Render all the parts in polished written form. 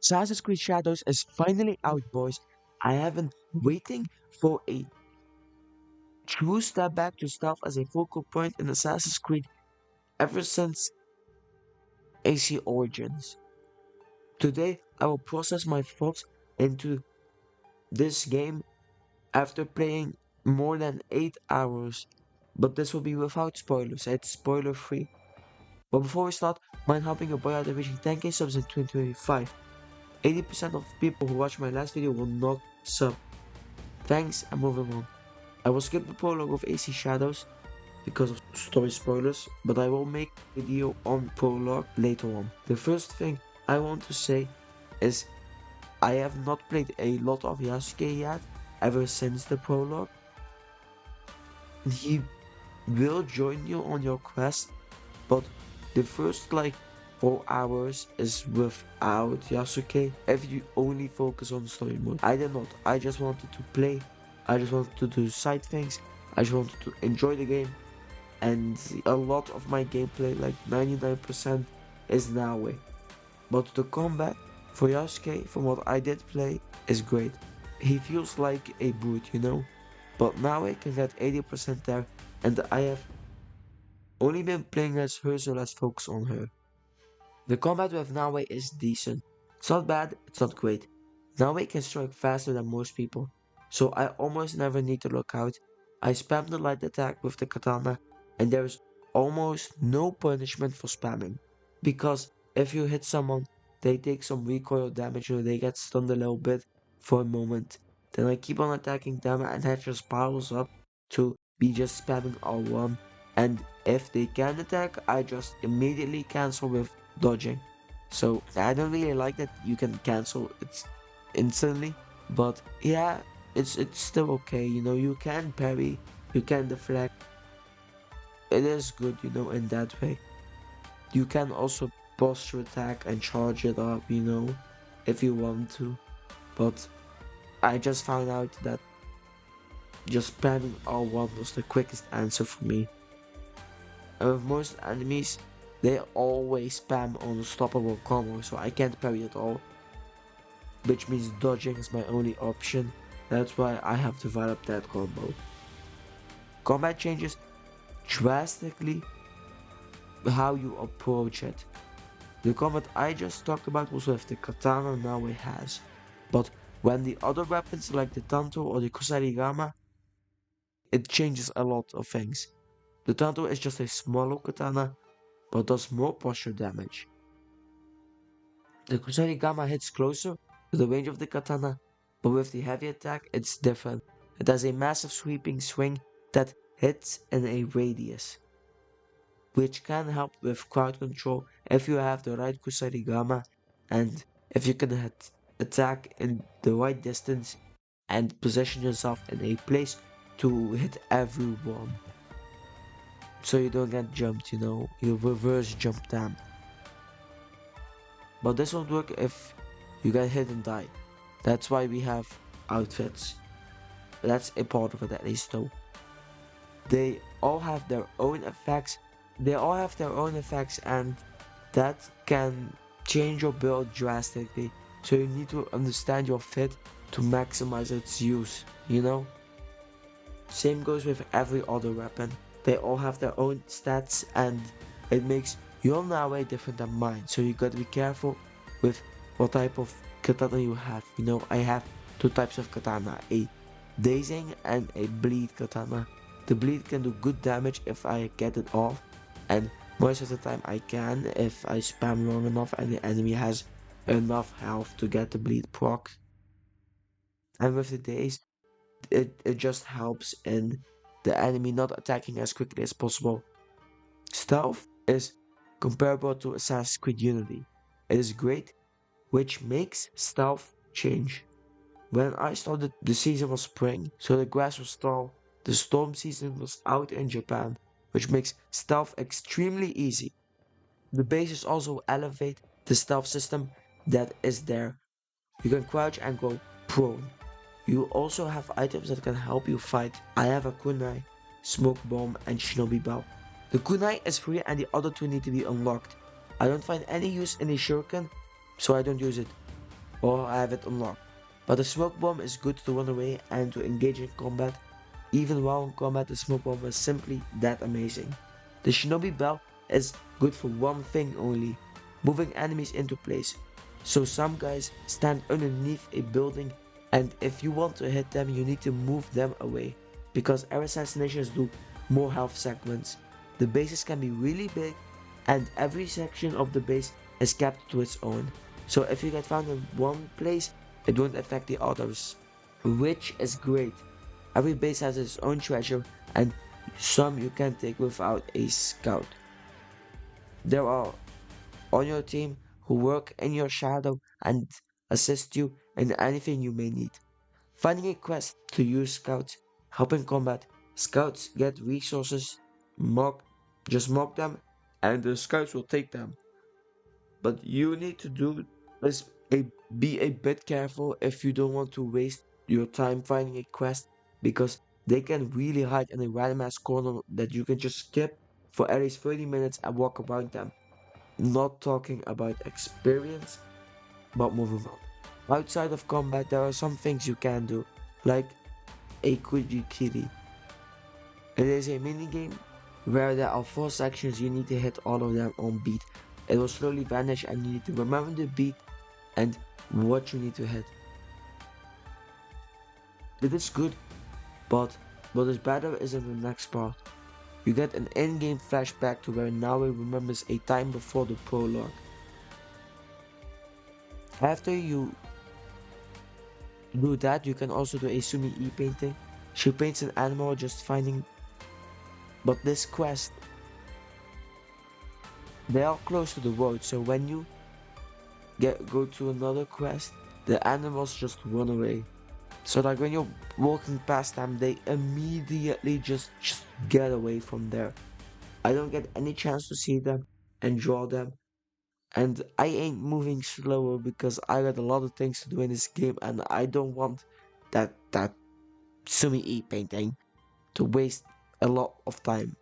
Assassin's Creed Shadows is finally out, boys. I have been waiting for a true step back to stealth as a focal point in Assassin's Creed ever since AC Origins. Today, I will process my thoughts into this game after playing more than 8 hours, but this will be without spoilers, it's spoiler free. But before we start, mind helping your boy out of reaching 10k subs in 2025. 80% of people who watched my last video will not sub. Thanks, and moving on. I will skip the prologue of AC Shadows because of story spoilers, but I will make a video on prologue later on. The first thing I want to say is I have not played a lot of Yasuke yet ever since the prologue. He will join you on your quest, but the first like 4 hours is without Yasuke if you only focus on story mode. I did not. I just wanted to play. I just wanted to do side things. I just wanted to enjoy the game. And a lot of my gameplay, like 99%, is Nawe. But the combat for Yasuke, from what I did play, is great. He feels like a brute, you know? But Nawe can get 80% there, and I have only been playing as her, so let's focus on her. The combat with Nawe is decent. It's not bad, it's not great. Nawe can strike faster than most people, so I almost never need to look out. I spam the light attack with the katana, and there is almost no punishment for spamming. Because if you hit someone, they take some recoil damage or they get stunned a little bit for a moment. Then I keep on attacking them and that just piles up to be just spamming R1. And if they can attack, I just immediately cancel with dodging. So I don't really like that you can cancel it instantly, but yeah, it's still okay, you know. You can parry, you can deflect. It is good, you know, in that way. You can also posture attack and charge it up, you know, if you want to. But I just found out that just spamming R1 was the quickest answer for me. And with most enemies, they always spam unstoppable combo, so I can't parry at all. Which means dodging is my only option. That's why I have developed that combo. Combat changes drastically how you approach it. The combat I just talked about was with the katana now it has. But when the other weapons like the tanto or the kusarigama, it changes a lot of things. The tanto is just a smaller katana, but does more posture damage. The kusarigama hits closer to the range of the katana, but with the heavy attack it's different. It has a massive sweeping swing that hits in a radius, which can help with crowd control if you have the right kusarigama and if you can attack in the right distance and position yourself in a place to hit everyone. So you don't get jumped, you know, you reverse jump them. But this won't work if you get hit and die. That's why we have outfits. That's a part of it at least though. They all have their own effects. And that can change your build drastically. So you need to understand your fit to maximize its use, you know? Same goes with every other weapon. They all have their own stats and it makes your Nawe different than mine. So you gotta be careful with what type of katana you have. You know, I have two types of katana, a dazing and a bleed katana. The bleed can do good damage if I get it off, and most of the time I can if I spam long enough and the enemy has enough health to get the bleed proc. And with the daze, it just helps in the enemy not attacking as quickly as possible. Stealth is comparable to Assassin's Creed Unity. It is great, which makes stealth change. When I started, the season was spring, so the grass was tall. The storm season was out in Japan, which makes stealth extremely easy. The bases also elevate the stealth system that is there. You can crouch and go prone. You also have items that can help you fight. I have a kunai, smoke bomb, and shinobi bell. The kunai is free and the other two need to be unlocked. I don't find any use in the shuriken, so I don't use it. or have it unlocked. But the smoke bomb is good to run away and to engage in combat. Even while in combat, the smoke bomb is simply that amazing. The shinobi bell is good for one thing only, moving enemies into place. So some guys stand underneath a building, and if you want to hit them, you need to move them away, because air assassinations do more health segments. The bases can be really big, and every section of the base is kept to its own. So if you get found in one place, it won't affect the others, which is great. Every base has its own treasure, and some you can take without a scout. There are on your team who work in your shadow and assist you in anything you may need. Finding a quest to use scouts, help in combat. Scouts get resources, mock, just mock them, and the scouts will take them. But you need to do is be a bit careful if you don't want to waste your time finding a quest, because they can really hide in a random ass corner that you can just skip for at least 30 minutes and walk around them. Not talking about experience, but moving on. Outside of combat, there are some things you can do, like a Kujikiri. It is a mini game where there are 4 sections. You need to hit all of them on beat. It will slowly vanish and you need to remember the beat and what you need to hit. It is good, but what is better is in the next part. You get an in-game flashback to where Naue remembers a time before the prologue. After you do that, you can also do a Sumi E painting. She paints an animal just finding, but this quest, they are close to the road, so when you go to another quest, the animals just run away. So like when you're walking past them, they immediately just get away from there. I don't get any chance to see them and draw them. And I ain't moving slower because I got a lot of things to do in this game, and I don't want that Sumi E painting to waste a lot of time.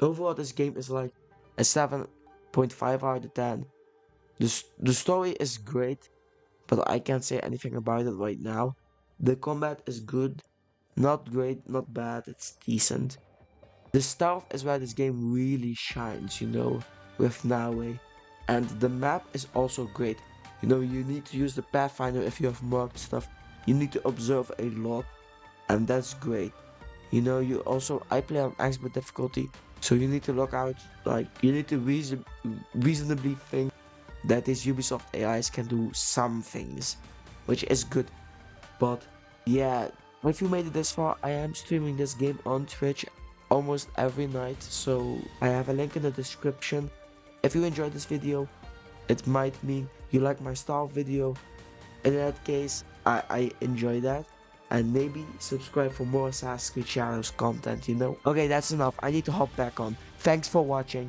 Overall, this game is like a 7.5 out of 10. The story is great, but I can't say anything about it right now. The combat is good, not great, not bad, it's decent. The stealth is where this game really shines, with Naue. And the map is also great. You need to use the Pathfinder if you have marked stuff. You need to observe a lot, and that's great. I play on expert difficulty, so you need to look out, like, you need to reasonably think that these Ubisoft AIs can do some things, which is good. But yeah, if you made it this far, I am streaming this game on Twitch almost every night, so I have a link in the description. If you enjoyed this video, it might mean you like my style video. In that case, I enjoy that. And maybe subscribe for more Assassin's Creed Shadows content, Okay, that's enough. I need to hop back on. Thanks for watching.